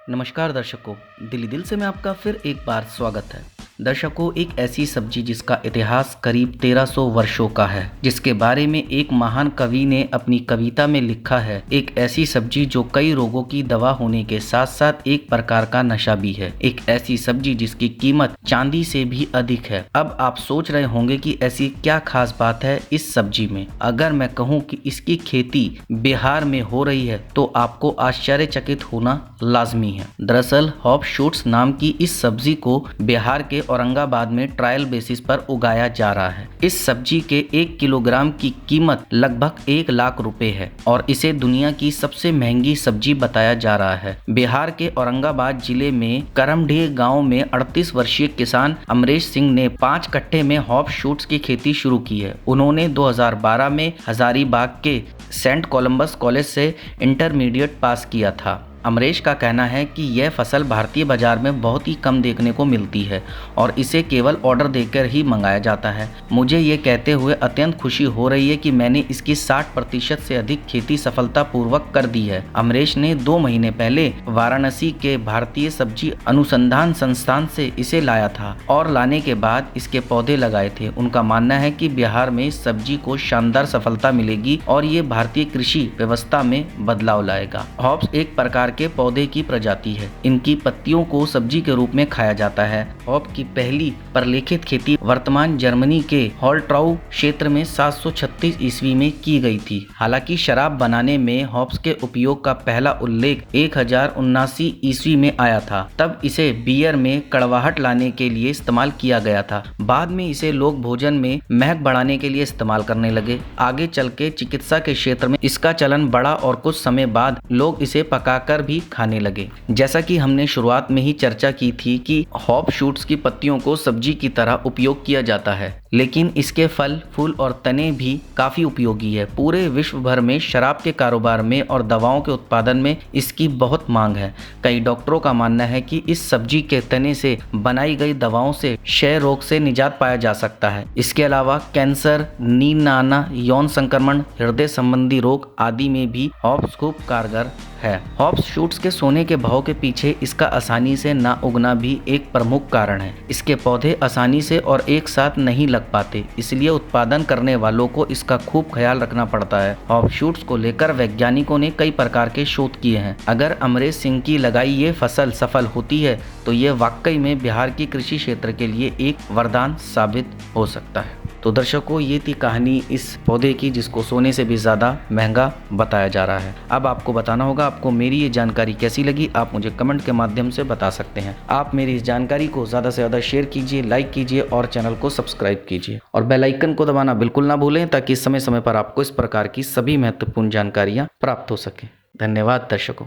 नमस्कार दर्शकों, दिल्ली दिल से मैं आपका फिर एक बार स्वागत है। दर्शकों, एक ऐसी सब्जी जिसका इतिहास करीब 1300 वर्षों का है, जिसके बारे में एक महान कवि ने अपनी कविता में लिखा है। एक ऐसी सब्जी जो कई रोगों की दवा होने के साथ साथ एक प्रकार का नशा भी है। एक ऐसी सब्जी जिसकी कीमत चांदी से भी अधिक है। अब आप सोच रहे होंगे कि ऐसी क्या खास बात है इस सब्जी में। अगर मैं कहूँ कि इसकी खेती बिहार में हो रही है तो आपको आश्चर्यचकित होना लाजमी है। दरअसल हॉप शूट्स नाम की इस सब्जी को बिहार के औरंगाबाद में ट्रायल बेसिस पर उगाया जा रहा है। इस सब्जी के 1 किलोग्राम की कीमत लगभग 1 लाख रुपए है और इसे दुनिया की सबसे महंगी सब्जी बताया जा रहा है। बिहार के औरंगाबाद जिले में करमडीह गांव में 38 वर्षीय किसान अमरेश सिंह ने 5 कट्टे में हॉप शूट्स की खेती शुरू की है। उन्होंने 2012 में हजारीबाग के सेंट कोलंबस कॉलेज से इंटरमीडिएट पास किया था। अमरेश का कहना है कि यह फसल भारतीय बाजार में बहुत ही कम देखने को मिलती है और इसे केवल ऑर्डर देकर ही मंगाया जाता है। मुझे ये कहते हुए अत्यंत खुशी हो रही है कि मैंने इसकी 60% से अधिक खेती सफलतापूर्वक कर दी है। अमरेश ने 2 महीने पहले वाराणसी के भारतीय सब्जी अनुसंधान संस्थान से इसे लाया था और लाने के बाद इसके पौधे लगाए थे। उनका मानना है कि बिहार में इस सब्जी को शानदार सफलता मिलेगी और ये भारतीय कृषि व्यवस्था में बदलाव लाएगा। हॉप्स एक प्रकार के पौधे की प्रजाति है। इनकी पत्तियों को सब्जी के रूप में खाया जाता है। हॉप की पहली प्रलेखित खेती वर्तमान जर्मनी के हॉल्ट्राउ क्षेत्र में 736 ईस्वी में की गई थी। हालांकि शराब बनाने में हॉप्स के उपयोग का पहला उल्लेख 1079 ईस्वी में आया था। तब इसे बियर में कड़वाहट लाने के लिए इस्तेमाल किया गया था। बाद में इसे लोग भोजन में महक बढ़ाने के लिए इस्तेमाल करने लगे। आगे चल के चिकित्सा के क्षेत्र में इसका चलन बढ़ा और कुछ समय बाद लोग इसे पकाकर भी खाने लगे। जैसा कि हमने शुरुआत में ही चर्चा की थी कि हॉप शूट्स की पत्तियों को सब्जी की तरह उपयोग किया जाता है, लेकिन इसके फल, फूल और तने भी काफी उपयोगी है। पूरे विश्व भर में शराब के कारोबार में और दवाओं के उत्पादन में इसकी बहुत मांग है। कई डॉक्टरों का मानना है कि इस सब्जी के तने से बनाई गई दवाओं से क्षय रोग से निजात पाया जा सकता है। इसके अलावा कैंसर, नींद न आना, यौन संक्रमण, हृदय संबंधी रोग आदि में भी हॉप्स खूब कारगर है। हॉप्स शूट्स के सोने के भाव के पीछे इसका आसानी से ना उगना भी एक प्रमुख कारण है। इसके पौधे आसानी से और एक साथ नहीं लग पाते, इसलिए उत्पादन करने वालों को इसका खूब ख्याल रखना पड़ता है। हॉप शूट्स को लेकर वैज्ञानिकों ने कई प्रकार के शोध किए हैं। अगर अमरेश सिंह की लगाई ये फसल सफल होती है तो ये वाकई में बिहार की कृषि क्षेत्र के लिए एक वरदान साबित हो सकता है। तो दर्शकों, ये थी कहानी इस पौधे की जिसको सोने से भी ज़्यादा महंगा बताया जा रहा है। अब आपको बताना होगा आपको मेरी ये जानकारी कैसी लगी। आप मुझे कमेंट के माध्यम से बता सकते हैं। आप मेरी इस जानकारी को ज़्यादा से ज़्यादा शेयर कीजिए, लाइक कीजिए और चैनल को सब्सक्राइब कीजिए और बेल आइकन को दबाना बिल्कुल ना भूलें ताकि समय समय पर आपको इस प्रकार की सभी महत्वपूर्ण जानकारियाँ प्राप्त हो सकें। धन्यवाद दर्शकों।